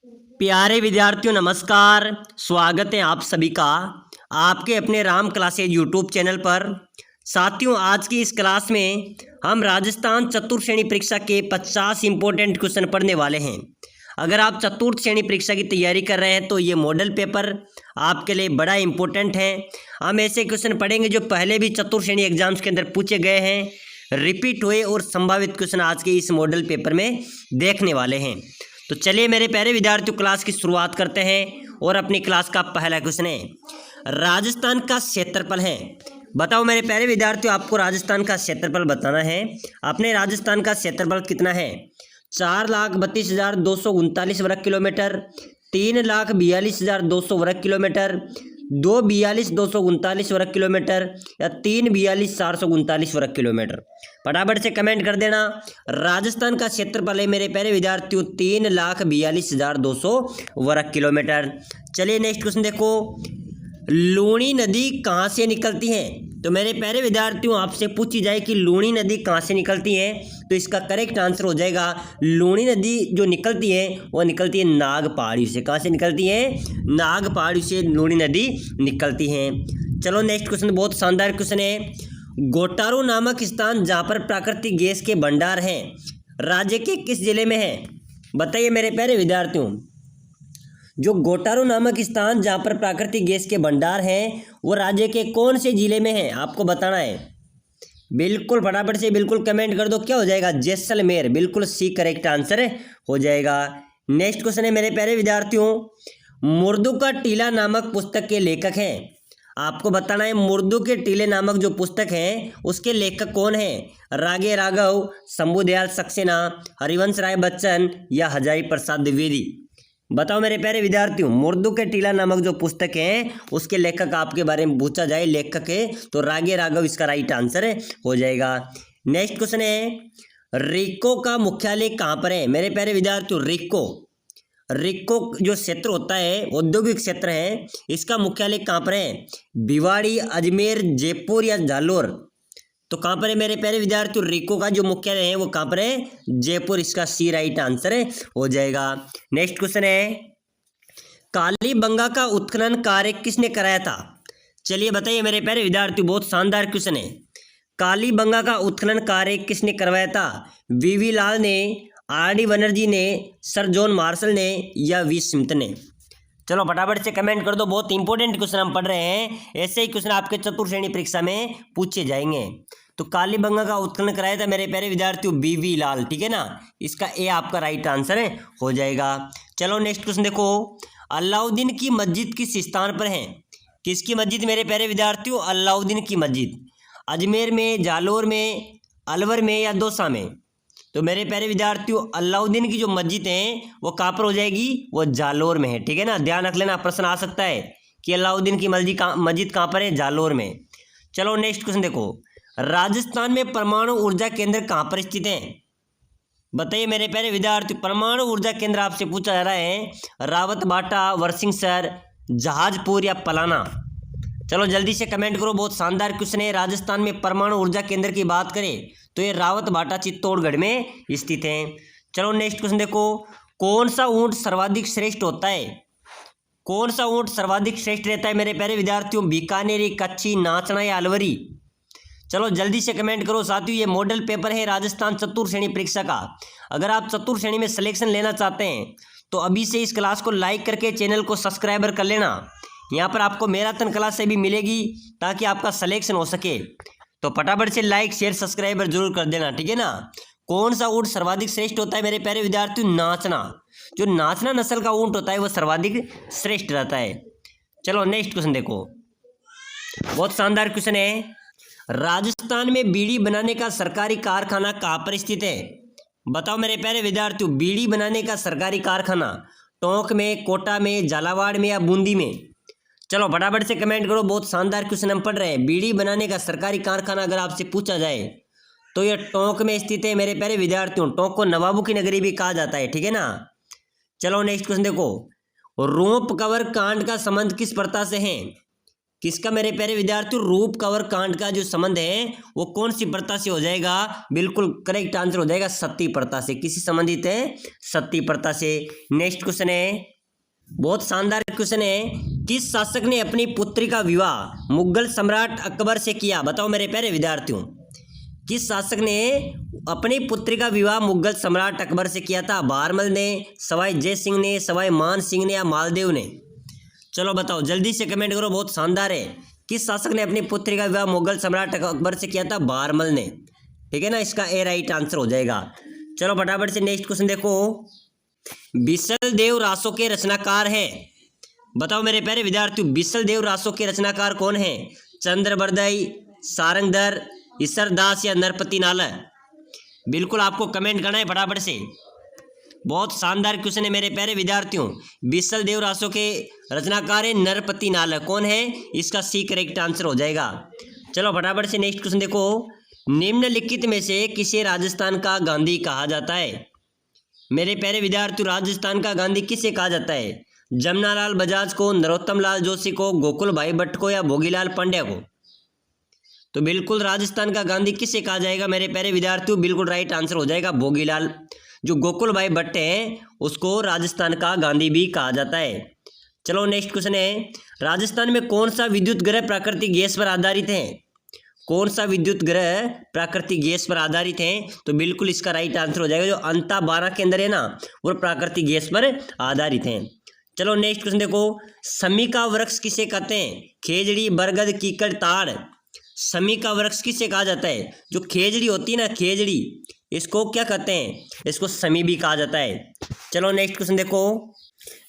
प्यारे विद्यार्थियों नमस्कार। स्वागत है आप सभी का आपके अपने राम क्लासेज यूट्यूब चैनल पर। साथियों, आज की इस क्लास में हम राजस्थान चतुर्थ श्रेणी परीक्षा के 50 इंपॉर्टेंट क्वेश्चन पढ़ने वाले हैं। अगर आप चतुर्थ श्रेणी परीक्षा की तैयारी कर रहे हैं तो ये मॉडल पेपर आपके लिए बड़ा इंपॉर्टेंट है। हम ऐसे क्वेश्चन पढ़ेंगे जो पहले भी चतुर्थ श्रेणी एग्जाम्स के अंदर पूछे गए हैं, रिपीट हुए और संभावित क्वेश्चन आज के इस मॉडल पेपर में देखने वाले हैं। तो चलिए मेरे प्यारे विद्यार्थियों, क्लास की शुरुआत करते हैं और अपनी क्लास का पहला क्वेश्चन है, राजस्थान का क्षेत्रफल है। बताओ मेरे प्यारे विद्यार्थियों, आपको राजस्थान का क्षेत्रफल बताना है। अपने राजस्थान का क्षेत्रफल कितना है? 4,32,239 वर्ग किलोमीटर, 3,42,200 वर्ग किलोमीटर, 2,42,239 वर्ग किलोमीटर या 3,42,439 वर्ग किलोमीटर। फटाफट से कमेंट कर देना। राजस्थान का क्षेत्रफल है मेरे प्यारे विद्यार्थियों 3,42,200 वर्ग किलोमीटर। चलिए नेक्स्ट क्वेश्चन देखो, लूणी नदी कहाँ से निकलती है? तो मेरे प्यारे विद्यार्थियों, आपसे पूछी जाए कि लूणी नदी कहाँ से निकलती है तो इसका करेक्ट आंसर हो जाएगा, लूणी नदी जो निकलती है वो निकलती है नाग पहाड़ी से। कहाँ से निकलती है? नाग पहाड़ी से लूणी नदी निकलती है। चलो नेक्स्ट क्वेश्चन, बहुत शानदार क्वेश्चन है, गोटारू नामक स्थान जहाँ पर प्राकृतिक गैस के भंडार हैं, राज्य के किस जिले में है? बताइए मेरे प्यारे विद्यार्थियों, जो गोटारू नामक स्थान जहाँ पर प्राकृतिक गैस के भंडार हैं वो राज्य के कौन से जिले में है, आपको बताना है। बिल्कुल फटाफट से बिल्कुल कमेंट कर दो। क्या हो जाएगा? जैसलमेर। बिल्कुल सी करेक्ट आंसर हो जाएगा। नेक्स्ट क्वेश्चन है मेरे प्यारे विद्यार्थियों, मुर्दू का टीला नामक पुस्तक के लेखक हैं। आपको बताना है मुर्दू के टीले नामक जो पुस्तक है उसके लेखक कौन है? रागे राघव, शंभुदयाल सक्सेना, हरिवंश राय बच्चन या हजारी प्रसाद द्विवेदी। बताओ मेरे प्यारे विद्यार्थियों, मुर्दू के टीला नामक जो पुस्तक है उसके लेखक आपके बारे में पूछा जाए, लेखक है तो रागे राघव इसका राइट आंसर हो जाएगा। नेक्स्ट क्वेश्चन है, रिको का मुख्यालय कहाँ पर है? मेरे प्यारे विद्यार्थियों, रिको जो क्षेत्र होता है, औद्योगिक क्षेत्र है, इसका मुख्यालय कहाँ पर है? भिवाड़ी, अजमेर, जयपुर या जालोर। तो कहाँ पर है मेरे प्यारे विद्यार्थियों? रिको का जो मुख्यालय है वो कहाँ पर है? जयपुर। इसका सी राइट आंसर हो जाएगा। नेक्स्ट क्वेश्चन है, कालीबंगा का उत्खनन कार्य किसने कराया था? चलिए बताइए मेरे प्यारे विद्यार्थियों, बहुत शानदार क्वेश्चन है। कालीबंगा का उत्खनन कार्य किसने करवाया था? वीवी लाल ने, आर.डी. बनर्जी ने, सर जॉन मार्शल ने या वी स्मिथ ने। चलो फटाफट से कमेंट कर दो। बहुत इंपॉर्टेंट क्वेश्चन हम पढ़ रहे हैं, ऐसे ही क्वेश्चन आपके चतुर्थ श्रेणी परीक्षा में पूछे जाएंगे। तो कालीबंगा का उत्खनन कराया था मेरे प्यारे विद्यार्थियों बीवी लाल, ठीक है ना। इसका ए आपका राइट आंसर हो जाएगा। चलो नेक्स्ट क्वेश्चन देखो, अलाउद्दीन की मस्जिद किस स्थान पर है? किसकी मस्जिद मेरे प्यारे विद्यार्थियों? अलाउद्दीन की मस्जिद। अजमेर में, जालोर में, अलवर में या दौसा में। तो मेरे प्यारे विद्यार्थियों, अलाउद्दीन की जो मस्जिद है वो कहाँ पर हो जाएगी? वो जालोर में है, ठीक है ना। ध्यान रख लेना, प्रश्न आ सकता है कि अलाउद्दीन की मस्जिद कहाँ पर है? जालोर में। चलो नेक्स्ट क्वेश्चन देखो, राजस्थान में परमाणु ऊर्जा केंद्र कहाँ पर स्थित है? बताइए मेरे प्यारे विद्यार्थियों, परमाणु ऊर्जा केंद्र आपसे पूछा जा रहा है, रावतबाटा, वर्सिंगसर, जहाजपुर या पलाना। चलो जल्दी से कमेंट करो, बहुत शानदार क्वेश्चन है। राजस्थान में परमाणु ऊर्जा केंद्र की बात करें तो ये रावतबाटा चित्तौड़गढ़ में स्थित है। चलो नेक्स्ट क्वेश्चन देखो, कौन सा ऊंट सर्वाधिक श्रेष्ठ होता है? कौन सा ऊंट सर्वाधिक श्रेष्ठ रहता है मेरे प्यारे विद्यार्थियों? बीकानेरी, कच्छी, नाचना या अलवरी। चलो जल्दी से कमेंट करो। साथियों, ये मॉडल पेपर है राजस्थान चतुर्थ श्रेणी परीक्षा का। अगर आप चतुर्थ श्रेणी में सिलेक्शन लेना चाहते हैं तो अभी से इस क्लास को लाइक करके चैनल को सब्सक्राइबर कर लेना। यहाँ पर आपको मैराथन क्लास से भी मिलेगी ताकि आपका सिलेक्शन हो सके। तो फटाफट से लाइक, शेयर, सब्सक्राइबर जरूर कर देना, ठीक है ना। कौन सा ऊंट सर्वाधिक श्रेष्ठ होता है मेरे प्यारे विद्यार्थियों? नाचना। जो नाचना नस्ल का ऊंट होता है वो सर्वाधिक श्रेष्ठ रहता है। चलो नेक्स्ट क्वेश्चन देखो, बहुत शानदार क्वेश्चन है, राजस्थान में बीड़ी बनाने का सरकारी कारखाना कहाँ पर स्थित है? बताओ मेरे प्यारे विद्यार्थियों, बीड़ी बनाने का सरकारी कारखाना टोंक में, कोटा में, झालावाड़ में या बूंदी में। चलो फटाफट से कमेंट करो, बहुत शानदार क्वेश्चन हम पढ़ रहे हैं। बीड़ी बनाने का सरकारी कारखाना अगर आपसे पूछा जाए तो यह टोंक में स्थित है मेरे प्यारे विद्यार्थियों। टोंक को नवाबों की नगरी भी कहा जाता है, ठीक है ना। चलो नेक्स्ट क्वेश्चन देखो, रोप कवर कांड का संबंध किस प्रथा से है? किसका मेरे प्यारे विद्यार्थियों, रूप कवर कांड का जो संबंध है वो कौन सी प्रथा से हो जाएगा, बिल्कुल करेक्ट आंसर हो जाएगा सती प्रथा से। किसी संबंधित है, सती प्रथा से। नेक्स्ट क्वेश्चन है, बहुत शानदार क्वेश्चन है, किस शासक ने अपनी पुत्री का विवाह मुगल सम्राट अकबर से किया? बताओ मेरे प्यारे विद्यार्थियों, किस शासक ने अपनी पुत्री का विवाह मुगल सम्राट अकबर से किया था? बारमल ने, सवाई जय सिंह ने, सवाई मान सिंह ने या मालदेव ने? चलो बताओ, जल्दी से कमेंट करो, बहुत शानदार है। किस शासक ने अपनी पुत्री का विवाह मुगल सम्राट अकबर से किया था? बारमल ने, ठीक है ना, इसका ए राइट आंसर हो जाएगा। चलो फटाफट से नेक्स्ट क्वेश्चन देखो, बिसल देव रासों के रचनाकार है? बताओ मेरे प्यारे विद्यार्थियों, बिसल देव रासों के रचनाकार कौन है? चंद्रबरदई, सारंगधर, ईसरदास या नरपति नाल? बिल्कुल आपको कमेंट करना है फटाफट से। बहुत शानदार क्वेश्चन है मेरे प्यारे विद्यार्थियों। बिसल देव रासों के रचनाकार है नरपति नाल। कौन है? इसका सी करेक्ट आंसर हो जाएगा। चलो फटाफट से नेक्स्ट क्वेश्चन देखो, निम्नलिखित में से किसे राजस्थान का गांधी कहा जाता है? मेरे प्यारे विद्यार्थियों, राजस्थान का गांधी किसे कहा जाता है? जमनालाल बजाज को, नरोत्तम लाल जोशी को, गोकुल भाई भट्ट को या भोगीलाल पांड्या को? तो बिल्कुल राजस्थान का गांधी किसे कहा जाएगा मेरे प्यारे विद्यार्थियों? बिल्कुल राइट आंसर हो जाएगा भोगीलाल। जो गोकुल भाई भट्ट हैं उसको राजस्थान का गांधी भी कहा जाता है। चलो नेक्स्ट क्वेश्चन है, राजस्थान में कौन सा विद्युत ग्रह प्राकृतिक गैस पर आधारित है? कौन सा विद्युत ग्रह प्राकृतिक गैस पर आधारित है? तो बिल्कुल इसका राइट आंसर हो जाएगा जो अंता 12 के अंदर है ना, वो प्राकृतिक गैस पर आधारित है। चलो नेक्स्ट क्वेश्चन देखो, समी का वृक्ष किसे कहते हैं? खेजड़ी, बरगद, कीकड़, ताड़? समी का वृक्ष किसे कहा जाता है? जो खेजड़ी होती है ना, खेजड़ी, इसको क्या कहते हैं? इसको समी भी कहा जाता है। चलो नेक्स्ट क्वेश्चन देखो,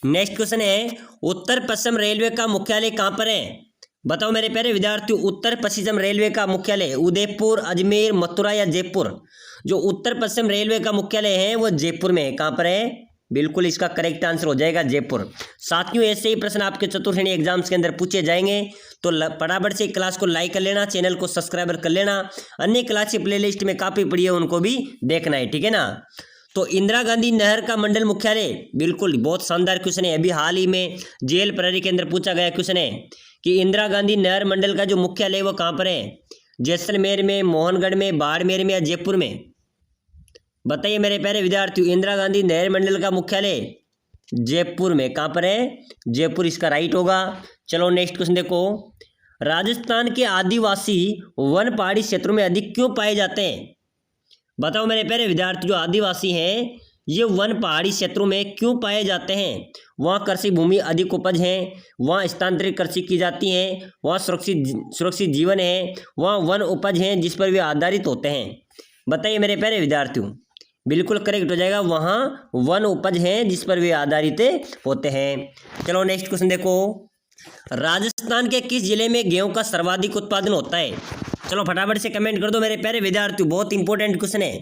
नेक्स्ट क्वेश्चन है, उत्तर पश्चिम रेलवे का मुख्यालय कहाँ पर है? बताओ मेरे प्यारे विद्यार्थियों, उत्तर पश्चिम रेलवे का मुख्यालय उदयपुर, अजमेर, मथुरा या जयपुर? जो उत्तर पश्चिम रेलवे का मुख्यालय है वो जयपुर में है। कहाँ पर है? बिल्कुल इसका करेक्ट आंसर हो जाएगा जयपुर। साथियों, ऐसे ही प्रश्न आपके चतुर्थ श्रेणी एग्जाम्स के अंदर पूछे जाएंगे, तो फटाफट से क्लास को लाइक कर लेना, चैनल को सब्सक्राइबर कर लेना। अन्य क्लास की प्लेलिस्ट में काफ़ी पड़ी है, उनको भी देखना है, ठीक है ना। तो इंदिरा गांधी नहर का मंडल मुख्यालय, बिल्कुल बहुत शानदार क्वेश्चन है, अभी हाल ही में जेल प्रहरी के अंदर पूछा गया क्वेश्चन है कि इंदिरा गांधी नहर मंडल का जो मुख्यालय वो कहाँ पर है? जैसलमेर में, मोहनगढ़ में, बाड़मेर में या जयपुर में? बताइए मेरे प्यारे विद्यार्थियों, इंदिरा गांधी नहर मंडल का मुख्यालय जयपुर में। कहाँ पर है? जयपुर इसका राइट होगा। चलो नेक्स्ट क्वेश्चन देखो, राजस्थान के आदिवासी वन पहाड़ी क्षेत्रों में अधिक क्यों पाए जाते हैं? बताओ मेरे प्यारे विद्यार्थी, जो आदिवासी हैं ये वन पहाड़ी क्षेत्रों में क्यों पाए जाते हैं? वहाँ कृषि भूमि अधिक उपज है, वहाँ स्थानांतरित कृषि की जाती है, वहाँ सुरक्षित जीवन है, वहाँ वन उपज है जिस पर वे आधारित होते हैं। बताइए मेरे प्यारे विद्यार्थियों, बिल्कुल करेक्ट हो जाएगा, वहाँ वन उपज है जिस पर वे आधारित होते हैं। चलो नेक्स्ट क्वेश्चन देखो, राजस्थान के किस जिले में गेहूं का सर्वाधिक उत्पादन होता है? चलो फटाफट से कमेंट कर दो मेरे प्यारे विद्यार्थियों, बहुत इंपॉर्टेंट क्वेश्चन है।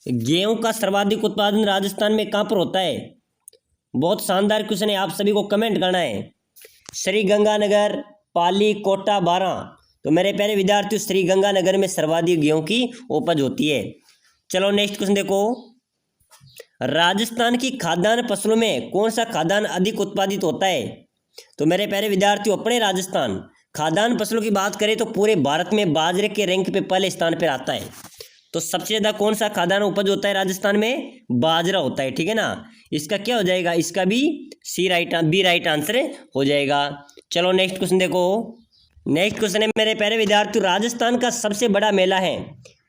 गेहूं का सर्वाधिक उत्पादन राजस्थान में कहाँ पर होता है? बहुत शानदार क्वेश्चन है, आप सभी को कमेंट करना है। श्री गंगानगर, पाली, कोटा, बारां? तो मेरे प्यारे विद्यार्थियों, श्री गंगानगर में सर्वाधिक गेहूं की उपज होती है। चलो नेक्स्ट क्वेश्चन देखो, राजस्थान की खाद्यान्न फसलों में कौन सा खाद्यान्न अधिक उत्पादित होता है? तो मेरे प्यारे विद्यार्थियों, अपने राजस्थान खाद्यान्न फसलों की बात करें तो पूरे भारत में बाजरे के रैंक पे पहले स्थान पर आता है। तो सबसे ज़्यादा कौन सा खाद्यान्न उपज होता है राजस्थान में? बाजरा होता है, ठीक है ना। इसका क्या हो जाएगा? इसका भी बी राइट आंसर हो जाएगा। चलो नेक्स्ट क्वेश्चन देखो, नेक्स्ट क्वेश्चन है मेरे प्यारे विद्यार्थियों, राजस्थान का सबसे बड़ा मेला है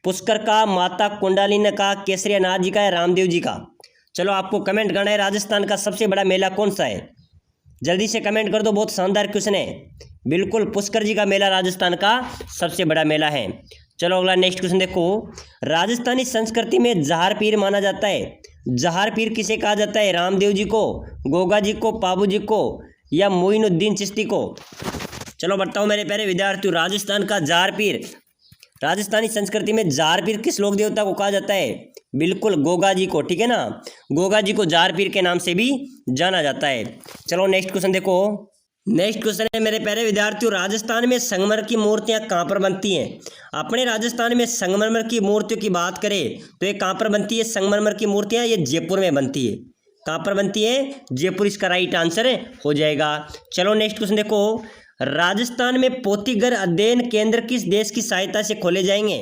पुष्कर का, माता कुंडालिनी का, केसरिया नाथ जी का या रामदेव जी का? चलो आपको कमेंट करना है, राजस्थान का सबसे बड़ा मेला कौन सा है? जल्दी से कमेंट कर दो, बहुत शानदार क्वेश्चन है। बिल्कुल पुष्कर जी का मेला राजस्थान का सबसे बड़ा मेला है। चलो अगला नेक्स्ट क्वेश्चन देखो, राजस्थानी संस्कृति में जहार पीर माना जाता है। जहार पीर किसे कहा जाता है? रामदेव जी को, गोगा जी को, पाबू जी को या मोइनुद्दीन चिश्ती को? चलो बताओ मेरे प्यारे विद्यार्थियों, राजस्थान का जार पीर, राजस्थानी संस्कृति में जार पीर किस लोक देवता को कहा जाता है? बिल्कुल गोगा जी को, ठीक है ना। गोगा जी को जार पीर के नाम से भी जाना जाता है। चलो नेक्स्ट क्वेश्चन देखो, नेक्स्ट क्वेश्चन है मेरे प्यारे विद्यार्थियों, राजस्थान में संगमरमर की मूर्तियां कहाँ पर बनती हैं? अपने राजस्थान में संगमरमर की मूर्तियों की बात करें तो ये कहाँ पर बनती है? संगमरमर की मूर्तियां ये जयपुर में बनती है। कहाँ पर बनती है? जयपुर इसका राइट आंसर हो जाएगा। चलो नेक्स्ट क्वेश्चन देखो, राजस्थान में पोथीगर अध्ययन केंद्र किस देश की सहायता से खोले जाएंगे?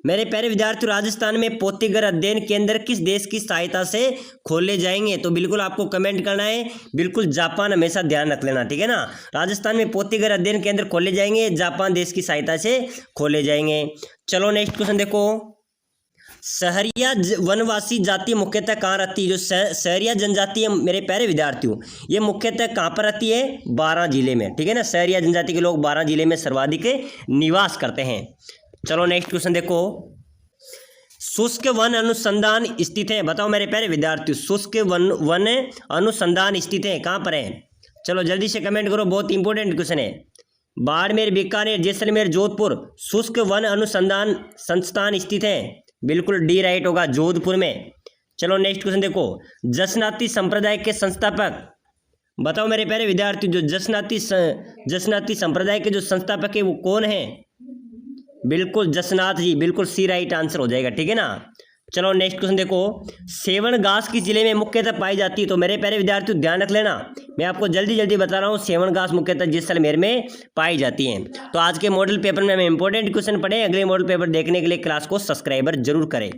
मेरे प्यारे विद्यार्थियों, राजस्थान में पोथीगर अध्ययन केंद्र किस देश की सहायता से खोले जाएंगे? तो बिल्कुल आपको कमेंट करना है, बिल्कुल जापान हमेशा ध्यान रख लेना, ठीक है ना। राजस्थान में पोथीगर अध्ययन केंद्र खोले जाएंगे, जापान देश की सहायता से खोले जाएंगे। चलो नेक्स्ट क्वेश्चन देखो, सहरिया वनवासी जाति मुख्यतः कहाँ रहती है? जो सहरिया जनजाति है मेरे प्यारे विद्यार्थियों, ये मुख्यतः कहाँ पर रहती है? 12 जिले में, ठीक है ना। सहरिया जनजाति के लोग 12 जिले में सर्वाधिक निवास करते हैं। चलो नेक्स्ट क्वेश्चन देखो, शुष्क वन अनुसंधान स्थित है, बताओ मेरे प्यारे विद्यार्थियों, शुष्क वन अनुसंधान स्थित है कहाँ पर है? चलो जल्दी से कमेंट करो, बहुत इंपॉर्टेंट क्वेश्चन है। बाड़मेर, बीकानेर, जैसलमेर, जोधपुर शुष्क वन अनुसंधान संस्थान स्थित है। बिल्कुल डी राइट होगा, जोधपुर में। चलो नेक्स्ट क्वेश्चन देखो, जसनाती संप्रदाय के संस्थापक, बताओ मेरे प्यारे विद्यार्थी, जो जसनाती संप्रदाय के जो संस्थापक है वो कौन है? बिल्कुल जसनाथ जी, बिल्कुल सी राइट आंसर हो जाएगा, ठीक है ना। चलो नेक्स्ट क्वेश्चन देखो, सेवन घास किस जिले में मुख्यतः पाई जाती है? तो मेरे प्यारे विद्यार्थियों ध्यान रख लेना, मैं आपको जल्दी जल्दी बता रहा हूँ, सेवन घास मुख्यतः जैसलमेर में पाई जाती हैं। तो आज के मॉडल पेपर में हमें इंपॉर्टेंट क्वेश्चन पढ़े, अगले मॉडल पेपर देखने के लिए क्लास को सब्सक्राइबर जरूर करें।